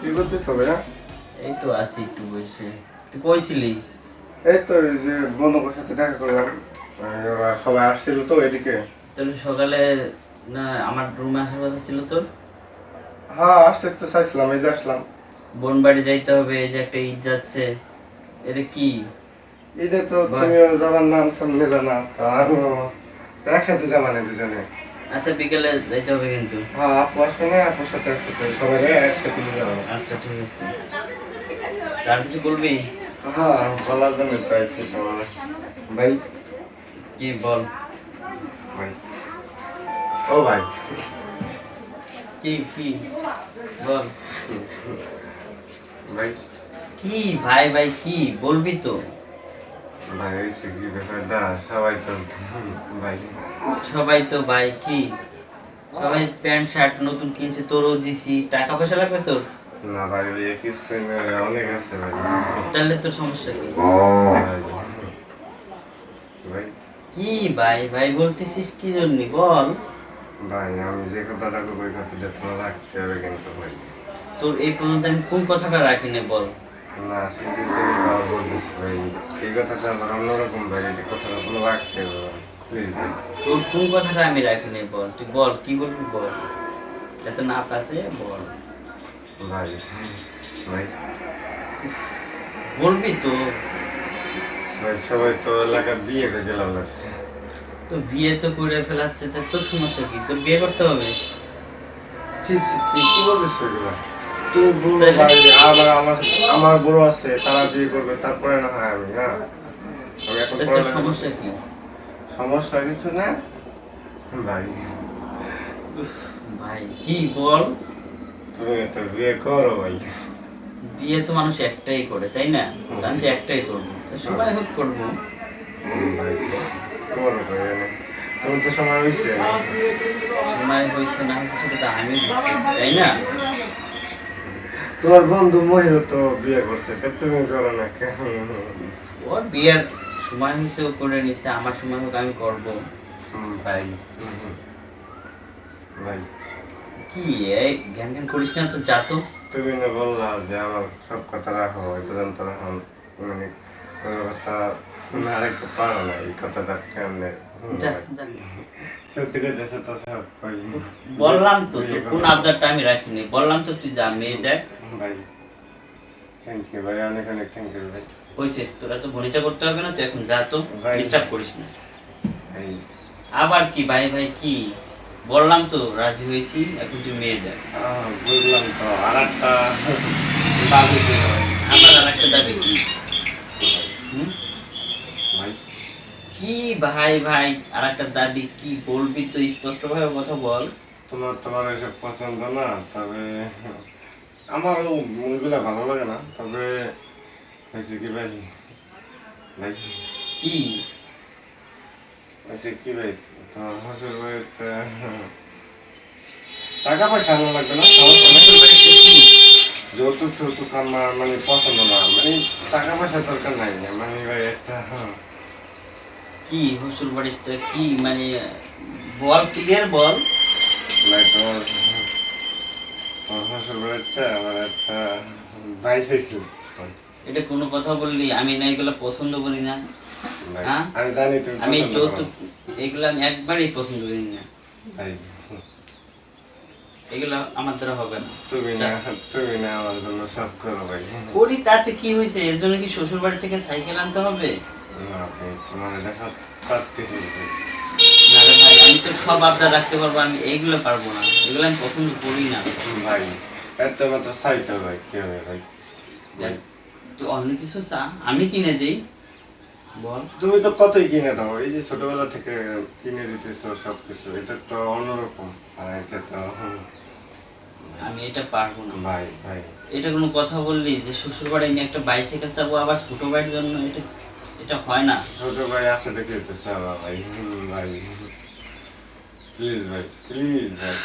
কি করতেছ ভাইয়া? এই তো আছি একটু বসে। তুই কইছিলি? এই তো এই যে বন্ধুদের সাথে দেখা করলাম। ওরা সবাই আসছিল তো এদিকে। তাহলে সকালে না আমার রুমে আসার কথা ছিল তোর? হ্যাঁ, আসতে তো চাইছিলাম, এই যে আসলাম। বোন বাড়ি যাইতে হবে, এই যে একটা ঈদ যাচ্ছে। এটা কি ঈদে তো বল? তুমিও যাবার নাম টাম নিলে না, তো আমিও তো একসাথে যাবা না দুজনে। আচ্ছা বিকেলে যাইতে হবে কিন্তু। হ্যাঁ, আপু আসবে না, আপুর সাথে একসাথে সবাই একসাথে নিয়ে যাবো। আচ্ছা ঠিক আছে। আর কিছু বলবি? হ্যাঁ, বলার জন্য তো আইছি তোমার। ভাই, কি বল? ভাই, ও ভাই, কি কি বল? ভাই, কি ভাই ভাই কি বলবি তো? ভাই হয়েছে কি ব্যাপারটা, সবাই তো ভাই। সবাই তো ভাই কি, সবাই প্যান্ট শার্ট নতুন কিনছে, তোরও দিছি। টাকা পয়সা লাগবে তোর? না ভাই, ওই কিছু অনেক আছে ভাই। তাহলে তোর সমস্যা কি? ভাই, ভাই, কি ভাই ভাই বলতেছিস কি জন্য বল? ভাই, আমি যে কথাটা বলবো ওই কথাটা তোমার রাখতে হবে কিন্তু ভাই। তোর এই পর্যন্ত আমি কোন কথাটা রাখিনি বল? না, সেটার জন্য তো আবার বলতেছি ভাই। এই কথাটা আবার অন্যরকম ভাই, এই কথাটা কোনো রাখতে হবে ভাই, প্লিজ ভাই। তোর কোন কথাটা আমি রাখিনি বল? তুই বল কি বলবি বল। এত না পাশে বল। ভাই, ভাই, বলবি তো? ভাই, সবাই তো এলাকার বিয়ে করে গেলাম লাগছে। তো বিয়ে তো করে ফেলাচ্ছে, তা তোর সমস্যা কি? তোর বিয়ে করতে হবে? ছি ছি, তুই কি বলছিস এগুলা? তুই বলো তাইলে? ভাই, আবার আমার আমার বড় আছে, তারা বিয়ে করবে, তারপরে না হয় আমি, না আমি এখন তা তোর পড়ালেখা সমস্যা করতেছি। কি? সমস্যা কিছু না ভাই, উফ, ভাই কি বল? তুমি একটা বিয়ে করো ভাই। বিয়ে তো মানুষ একটাই করে তাই না? তো আমি তো একটাই করবো, তা সবাই হোক করবো। ভাই, করো ভাই, তোমার তো সময় হয়েছে। সময় হয়েছে না হয়েছে সেটা তো আমি বুঝতেছি তাই না? তোমার বন্ধু মহিও তো বিয়ে করছে, তা তুমি করো না কেন? ওর বিয়ের সময় হয়েছে, ও করে নিচ্ছে, আমার সময় হোক আমি করবো। ভাই, ভাই, কি এই জ্ঞান জ্ঞান করিস না তো, যা তো। তুমি না বললা যে আমার সব কথা রাখো, এই পর্যন্ত রাখো, মানে কোনো কথা না রাখতে পারো না, এই কথাটা কেমনে? যা ভাই, যা। সত্যি করে দেশে তো সব ভাই। বললাম তো বিয়ে তোর কোন করো। আবদারটা আমি রাখিনি, বললাম তো তুই যা মেয়ে দেখ। ভাই, থ্যাংক ইউ ভাই, অনেক অনেক থ্যাংক ইউ ভাই। হয়েছে, তোরা তো ভনিতা করতে হবে না, তুই এখন যা তো। ভাই, ডিস্টার্ব করিস না। ভাই, আবার কি ভাই ভাই কি? বললাম তো রাজি হয়েছি, এখন তুই মেয়ে দেখ। বুঝলাম তো, আর একটা দাবি ছিল ভাই। আবার আর একটা দাবি কি? হুম? ভাই, কি ভাই ভাই আর একটা দাবি কি বলবি তো, স্পষ্ট ভাবে কথা বল। তোমার এসব পছন্দ না, তবে আমারও মুভিগুলা ভালো লাগে না, তবে হয়েছে কি ভাই, ভাই, কি? হয়েছে কি ভাই, তোমার শ্বশুর বাড়িতে টাকা পয়সা আনা লাগবে না, সমস্যা নেই। শ্বশুর বাড়িতে কি? যৌতুক টৌতুক আমার মানে পছন্দ না, মানে টাকা পয়সার দরকার নাই, মানে ভাই একটা কি শ্বশুর বাড়িতে কি মানে? বল, ক্লিয়ার বল। ভাই, তোমার শ্বশুর বাড়িতে আমার একটা বাইসাইকেল। এটা কোনো কথা বললি? আমি না এগুলো পছন্দ করি না। ভাই, হ্যাঁ, আমি জানি তুমি আমি পছন্দ করো। যৌতুক এগুলো আমি একবারই পছন্দ করি না। ভাই, এগুলো আমার দ্বারা হবে না। তুমি যা। না তুমি না আমার জন্য সব করো ভাই। করি তাতে কি হয়েছে? এর জন্য কি শ্বশুর বাড়ি থেকে সাইকেল আনতে হবে? না ভাই, তোমার দেখা পারতেছি ভাই। না রে ভাই, আমি তো সব আবদার রাখতে পারবো, আমি এইগুলো পারবো না, এগুলো আমি পছন্দ করি না। ভাই, এত মাত্র সাইকেল ভাই, কি হবে ভাই? ভাই, দেখ, তুই অন্য কিছু চা, আমি কিনে দিই। বল। তুমি তো কতই কিনে দাও, এই যে ছোটবেলা থেকে কিনে দিতেছো সবকিছু, এটা তো অন্যরকম। আর এটা তো আমি এটা পারবো না। ভাই, ভাই, এটা কোনো কথা বললি যে শ্বশুর বাড়ি আমি একটা বাইসাইকেল চাবো আবার ছোট ভাইয়ের জন্য? এটা এটা হয় না। ছোট ভাই আছে দেখে তো চাওয়া ভাই। ভাই, প্লিজ ভাই, প্লিজ ভাই।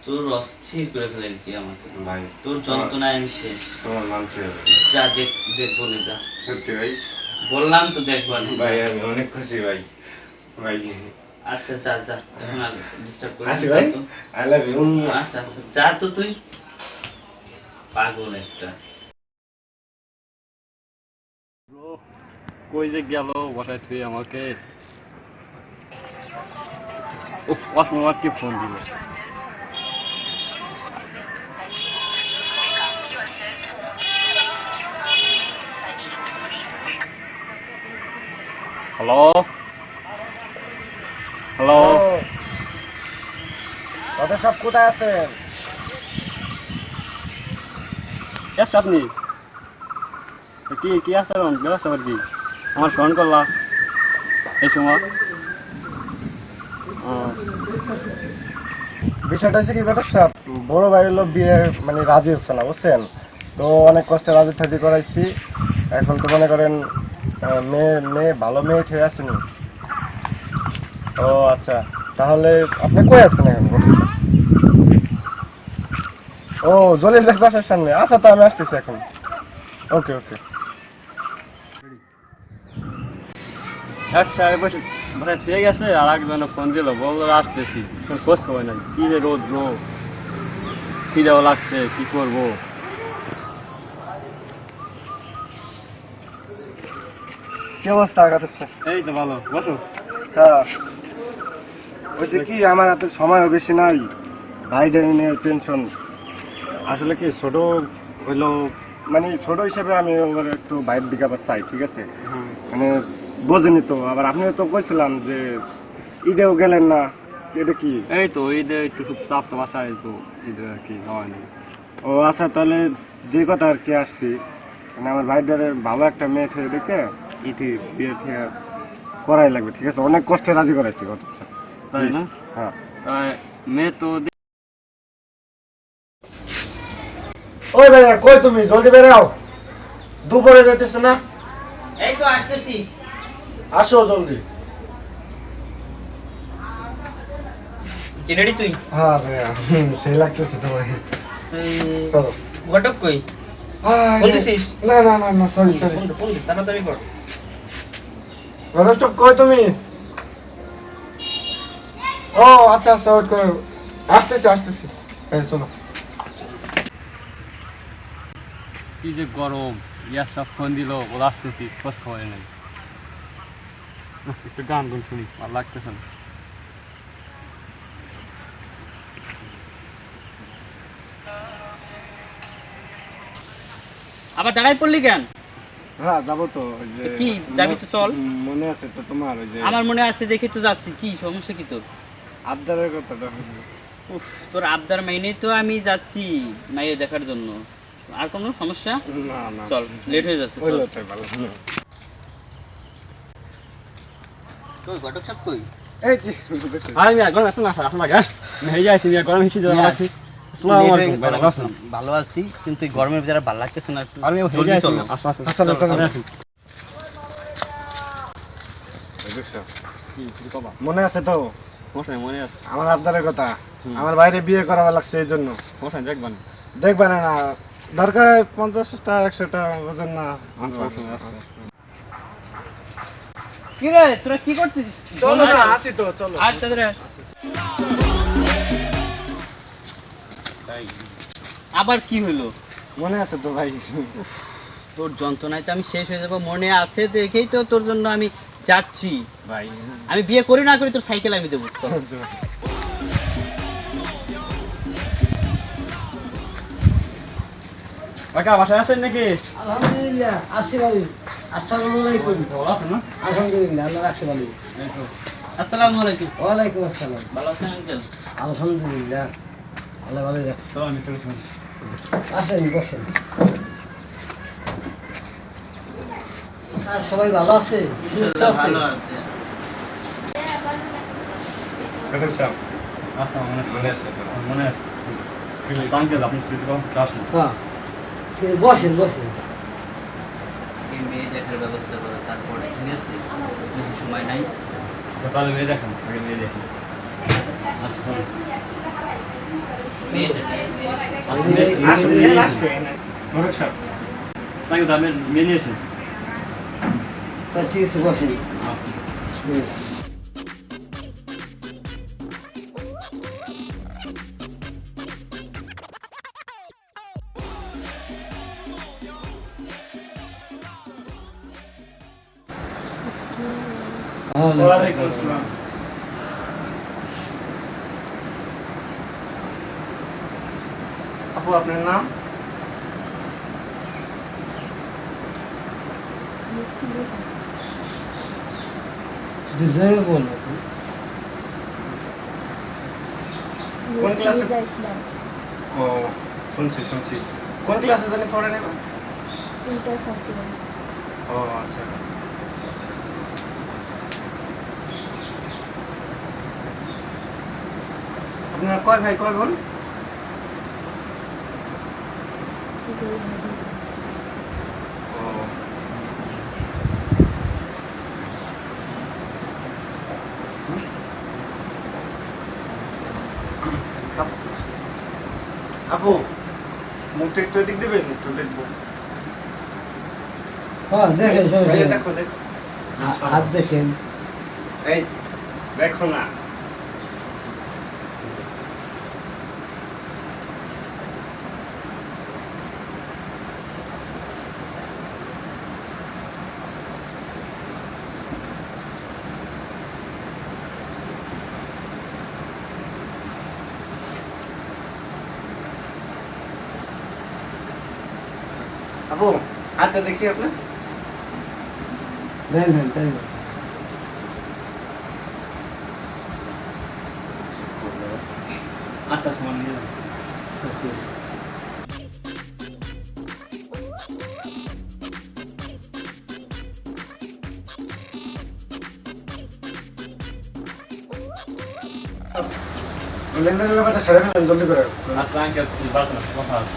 তোর অস্থির করে ফেলেন তুই আমাকে। ভাই, তোর যন্ত্রণায় আমি শেষ। তোমার মানতে হবে। যা দেখ, দেখবো না যা। সত্যি ভাই। বললাম তো দেখবো না যা। ভাই, আমি অনেক খুশি ভাই। ভাই, আচ্ছা যা যা, এখন আর ডিস্টার্ব করিস আসি না, যা ভাই, তো। I love you. আচ্ছা আচ্ছা যা তো তুই। পাগল একটা। কই যে গেল বসায় থুই আমাকে। ওয়াসমা কি ফোন দিল। হ্যালো হ্যালো, তাদের সব কোথায় আছেন? এস আপনি কি কি আছে ব্যবস্থা কি আমার ফোন করলা এই সময়? বিষয়টা হচ্ছে কি ঘটক সাহেব, বড় ভাই হলো বিয়ে মানে রাজি হচ্ছে না বুঝছেন, তো অনেক কষ্টে রাজি টাজি করাইছি। এখন তো মনে করেন মেয়ে মেয়ে ভালো মেয়ে ঠিক আসেনি। ও আচ্ছা, তাহলে আপনি কই আছেন এখন ঘটক সাহেব? ও জলিল ভাই বাসার সামনে, আচ্ছা তো আমি আসতেছি এখন। ওকে ওকে। এক সাহেব বসে বসায় থুয়ে গেছে, আর একজনে ফোন দিল, বললো আসতেছি। খোঁজ খবর নাই, কি যে রোদ খিদেও লাগছে, কি করবো। কি অবস্থা ঘটক সাহেব? এই তো ভালো, বসো। হ্যাঁ, ওই যে কি আমার হাতে সময় বেশি নাই, ভাইটা নিয়ে টেনশন। আসলে কি ছোট হইলো, মানে ছোট হিসেবে আমি ওর একটু বাইরের দিকে আবার চাই, ঠিক আছে? মানে বোঝেনি তো, আবার আপনিও তো কইছিলাম যে ঈদেও গেলেন না, এটা কি? এই তো ঈদে একটু খুব চাপ তো বাসায়, তো ঈদে আর কি হয় না। ও আচ্ছা, তাহলে যে কথা আর কি আসছি, মানে আমার ভাইটার ভালো একটা মেয়ে থেকে দেখে ইটি বিয়ে থেকে করাই লাগবে, ঠিক আছে? অনেক কষ্টে রাজি করাইছি গত বছর। তাই না? হ্যাঁ। মেয়ে তো ওই ভাইয়া কই তুমি, জলদি বেরাও, দুপুরে যাইতেছে না? এই তো আসতেছি। আসো জলদি। রেডি তুই? হ্যাঁ ভাইয়া, সেই লাগতেছে তোমায়। চলো। ঘটক কই? বলতেছিস? না না না না, সরি সরি। ফোন দে, তাড়াতাড়ি কর। গণেশটপ কই তুমি? ও আচ্ছা আচ্ছা, ওয়েট করো, আসতেছি আসতেছি। এই চলো। কি যে গরম, ইয়ার সব ফোন দিল, বলে আসতেছি, খোঁজ খবর নেই। একটু গান গুন শুনি, ভালো লাগতেছে না। আবার দাঁড়াই পড়লি কেন? হ্যাঁ যাবো তো, ওই যে কি যাবি তো চল। মনে আছে তো তোমার ওই যে আমার মনে আছে দেখে তো যাচ্ছি, কি সমস্যা কি তোর? আবদারের কথাটা? উফ, তোর আবদার মাইনে তো আমি যাচ্ছি মাইয়ে দেখার জন্য। আর কোনো সমস্যা? না না, চল, লেট হয়ে যাচ্ছে, ওই চল। লোকটাই ভালো। কই ঘটক সাহেব কই? এই যে আরে মিয়া গরম এত না আসা লাগে, হয়ে যাইছি মিয়া, গরম হিসেবে যাওয়া লাগছে। আসসালামু আলাইকুম ভাই, ভালো আছেন? ভালো আছি, কিন্তু এই গরমের ভিতরে ভালো লাগতেছে না একটু। আর মিয়া হয়ে জলদি যাইছি, চলো। আসো আসো। চলো, চলো। আসুন। কি কি কবা? মনে আছে তো মশাই মনে আছে? আমার আবদারের কথা? আমার বাইরে বিয়ে করাবার লাগছে, এই জন্য। মশাই দেখবেন? দেখবে না না, দরকার হয় 50টা 100টা, বুঝেন না? কি রে তোরা কি করছিস? চলো না, আসি তো, চলো। আচ্ছা রে। আবার কি হলো? মনে আছে তো ভাই? তোর যন্ত্রণায় তো আমি শেষ হয়ে যাবো, মনে আছে দেখেই তো তোর জন্য আমি যাচ্ছি। ভাই আমি বিয়ে করি না করি তোর সাইকেল আমি দেবো, চল। কাকা বাসায় আছেন নাকি? আলহামদুলিল্লাহ আছি ভালো। আসসালামু আলাইকুম। ভালো আছেন না? আলহামদুলিল্লাহ আল্লাহ রাখছে ভালো। আসসালামু আলাইকুম। ওয়ালাইকুম আসসালাম। ভালো আছেন আঙ্কেল? আলহামদুলিল্লাহ আল্লাহ ভালো রাখছে। চলো আমি চলে শুনি। আসেন বসেন। আর সবাই ভালো আছে? সুস্থ আছে? ভালো আছে। আচ্ছা মনে আছে তো? মনে আছে। আঙ্কেল আপনি স্টুডিও আসুন। হ্যাঁ বসেন বসেন। এই মেয়ে দেখার ব্যবস্থা করো, তারপরে ঠিক আছে? বেশি সময় নাই। তাহলে মেয়ে দেখেন, আগে মেয়ে দেখেন। আচ্ছা চলো। মেয়ে দেখে। আচ্ছা মেয়ে আসুন, আসবে ঘটক সাহেব। আঙ্কেল আপনি মেয়ে নিয়ে এসেন। তা ঠিক আছে বসেন। আচ্ছা। হুম। ওয়ালাইকুম আসসালাম। আপু আপনার নাম? জোরে বলো। কোন ক্লাসে? ও শুনছি। কোন ক্লাসে জানি পড়েন এখন? ও আচ্ছা। আপনার কয় ভাই কয় বোন? ও আপু মুখটা একটু এদিক দেবেন, একটু দেখবো। হ্যাঁ দেখেন ভাইয়া দেখো দেখো। হাত দেখেন। এই দেখো না। আপু হাতটা দেখি আপনার। দেন দেন তাই না। আচ্ছা তোমার নিয়ে যাও। লেনদেনের ব্যাপারটা সেরে ফেলেন জলদি করে। আচ্ছা আঙ্কেল বাস না কথা আছে।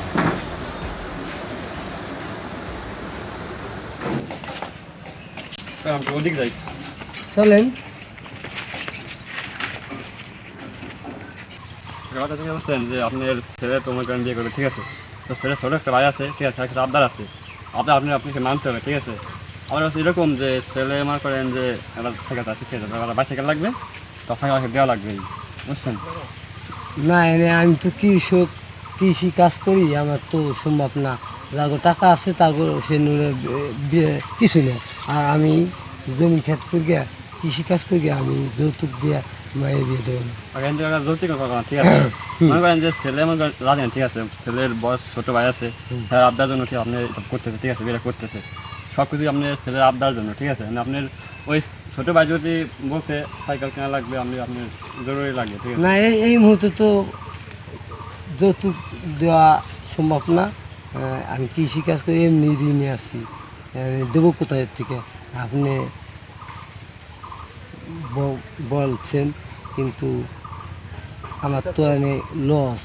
আমি ওদিক যাই। চলেন। ব্যাপারটা তুমি বলছেন যে আপনার ছেলে তোমার কারণ বিয়ে করবে, ঠিক আছে? তো ছেলে ছোটো একটা ভাই আছে, ঠিক আছে, একটা আবদার আছে, আপনাকে মানতে হবে, ঠিক আছে? আমার কাছে এরকম যে ছেলে মনে করেন যে একটা ঠিক আছে, ঠিক আছে, বাইসাইকেল লাগবে, তখন আমাকে দেওয়া লাগবে, বুঝছেন? না আমি তো কৃষি কাজ করি, আমার তো সম্ভব না। যাগো টাকা আছে তাগো সে কিছু নেই। আর আমি জমি ক্ষেত করি গিয়া কৃষি কাজ করি গিয়া, আমি যৌতুক দিয়া মায়ের বিয়ে দেবো না। এখন থেকে যৌতুক কথা না, ঠিক আছে? মনে করেন যে ছেলে মনে করেন রাজি না, ঠিক আছে, ছেলের বয়স ছোটো ভাই আছে, তার আবদার জন্য ঠিক আপনি এসব করতেছে, ঠিক আছে, বিয়ে করতেছে, সব কিছু আপনার ছেলের আবদার জন্য, ঠিক আছে? মানে আপনার ওই ছোটো ভাই যদি বলতে সাইকেল কেনা লাগবে, আপনার জরুরি লাগবে, ঠিক আছে? না এই মুহূর্তে তো যৌতুক দেওয়া সম্ভব না। আমি কৃষি কাজ করে এমনি ঋণে আছি, দেবো কোথায় থেকে? আপনি বলছেন, কিন্তু আমার তো এনে লস,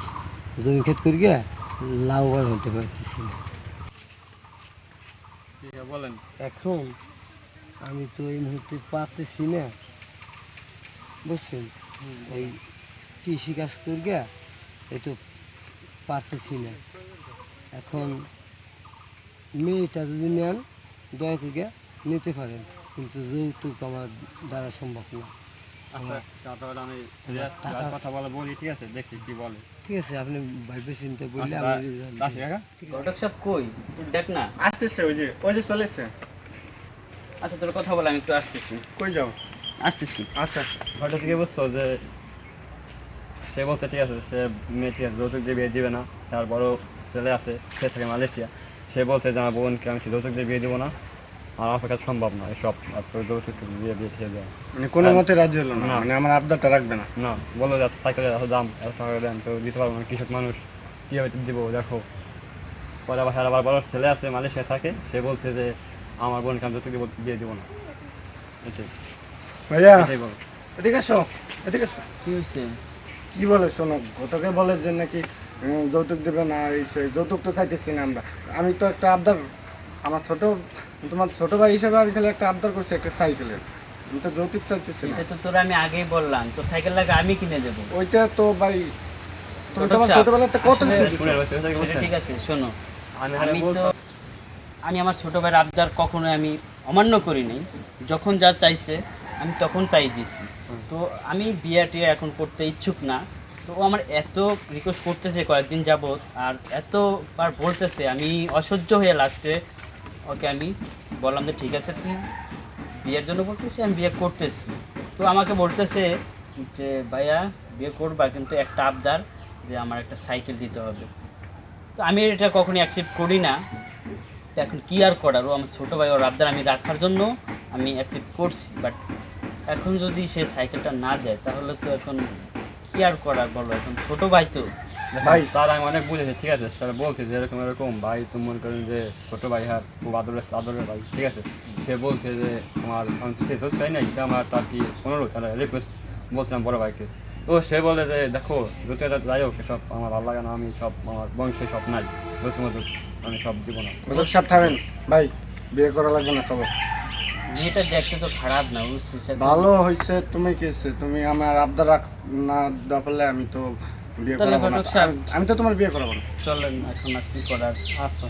জমি ক্ষেত করি গিয়া লাভবান হতে পারতেছি না। ঠিক আছে, বলেন। এখন আমি তো এই মুহূর্তে পারতেছি না, বুঝছেন? এই কৃষি কাজ করি গিয়া এই তো পারতেছি না। এখন মেয়েটা যদি নেন দয়া করে নিতে পারেন, কিন্তু যৌতুক আমার দ্বারা সম্ভব না। আচ্ছা তারপরে আমি ছেলের টাকা- কথা বলি, ঠিক আছে, দেখি কি বলে। ঠিক আছে, আপনি ভাইবে চিন্তা বললে আচ্ছা, আমি আসি কাকা। ঘটক সাহেব কই? তুই দেখ না। আসতেছে ওই যে চলেছে। আচ্ছা তোর কথা বলে আমি একটু আসতেছি। কই যাও? আসতেছি। আচ্ছা হঠাৎ থেকে বুঝছো যে সে বলতে, ঠিক আছে, সে মেয়ে, ঠিক আছে, যৌতুক দিয়ে বিয়ে দিবে না, তার বড় ছেলে আছে, সে থাকে মালয়েশিয়া, সে বলছে যে আমার বোনকে আমি যৌতুক দিয়ে বিয়ে দিব না, আর আমার কাছে সম্ভব না এসব, আর তোর যৌতুক দিয়ে বিয়ে দিয়ে দেওয়া। মানে কোনো মতে রাজি হলো না, না। মানে আমার আবদারটা রাখবে না। না, বললো যে সাইকেলের এত দাম, এত টাকা দেন, তো দিতে পারবো না, কৃষক মানুষ কীভাবে দিব, দেখো। পরে আবার বড় ছেলে আছে মালয়েশিয়া থাকে, সে বলছে যে আমার বোনকে আমি যৌতুক দিয়ে দিব না, এটাই ভাইয়া এটাই বলো। এদিকে আসো, এদিকে আসো। কি হয়েছে? কি বলে শোনো, গতকে বলে যে নাকি যৌতুক দেবে না, এই সেই যৌতুক তো চাইতেছি না আমরা। আমি তো একটা আবদার, আমার তোমার ছোট ভাই হিসেবে আমি খালি একটা আবদার করছি একটা সাইকেলের, আমি তো যৌতুক চাইতেছি না। এটা তো তোর আমি আগেই বললাম, তোর সাইকেল লাগে আমি কিনে দেবো। ওইটা তো ভাই তুমি ছোট তোমার চাপ। ছোটবেলাতে কত আসলে কিছু দিছো। শুনে বলছে, সেটা বুঝছেন? ঠিক আছে, শোনো, আমি আমি তো বলছি, আমি আমার ছোট ভাইয়ের আবদার কখনো আমি অমান্য করি নাই। যখন যা চাইছে আমি তখন তাই দিয়েছি। তো আমি বিয়ে টিয়ে এখন করতে ইচ্ছুক না। তো ও আমার এত রিকোয়েস্ট করতেছে কয়েকদিন যাবত, আর এতবার বলতেছে, আমি অসহ্য হয়ে লাস্টে ওকে আমি বললাম যে ঠিক আছে তুই বিয়ের জন্য বলতেছি, আমি বিয়ে করতেছি। তো আমাকে বলতেছে যে ভাইয়া বিয়ে করবা, কিন্তু একটা আবদার, যে আমার একটা সাইকেল দিতে হবে। তো আমি এটা কখনই অ্যাকসেপ্ট করি না। তো এখন কি আর করার, ও আমার ছোটো ভাই, ওর আবদার আমি রাখার জন্য আমি অ্যাকসেপ্ট করছি। বাট এখন যদি সে সাইকেলটা না দেয়, তাহলে তো এখন কি আর করার বলো, এখন ছোটো ভাই তো। ভাই। তার আমি অনেক বুঝেছি, ঠিক আছে, স্যার বলছে যে এরকম এরকম ভাই, তুমি মনে করেন যে ছোট ভাই হার খুব আদরের ভাই, ঠিক আছে। সে বলছে যে আমার, আমি তো সে তো চাই নাই, সে আমার তার কি অনুরোধ, তার রিকোয়েস্ট বলছিলাম বড় ভাইকে। তো সে বলে যে দেখো যত যাই হোক সব আমার ভালো লাগে না, আমি সব আমার বংশে সব নাই, বলছি মতো আমি সব দিব না। ওদের সব থামেন ভাই, বিয়ে করা লাগবে না, চলো। মেয়েটা দেখতে তো খারাপ না, বুঝছিস? এখন ভালো হয়েছে, তুমি কেছে, তুমি আমার আবদার না দেওয়া পারলে আমি তো বিয়ে তাহলে করাবো না। ঘটক সাহেব, আমি তো তোমার বিয়ে করাবো না। চলেন এখন আর কি করার। আচ্ছা।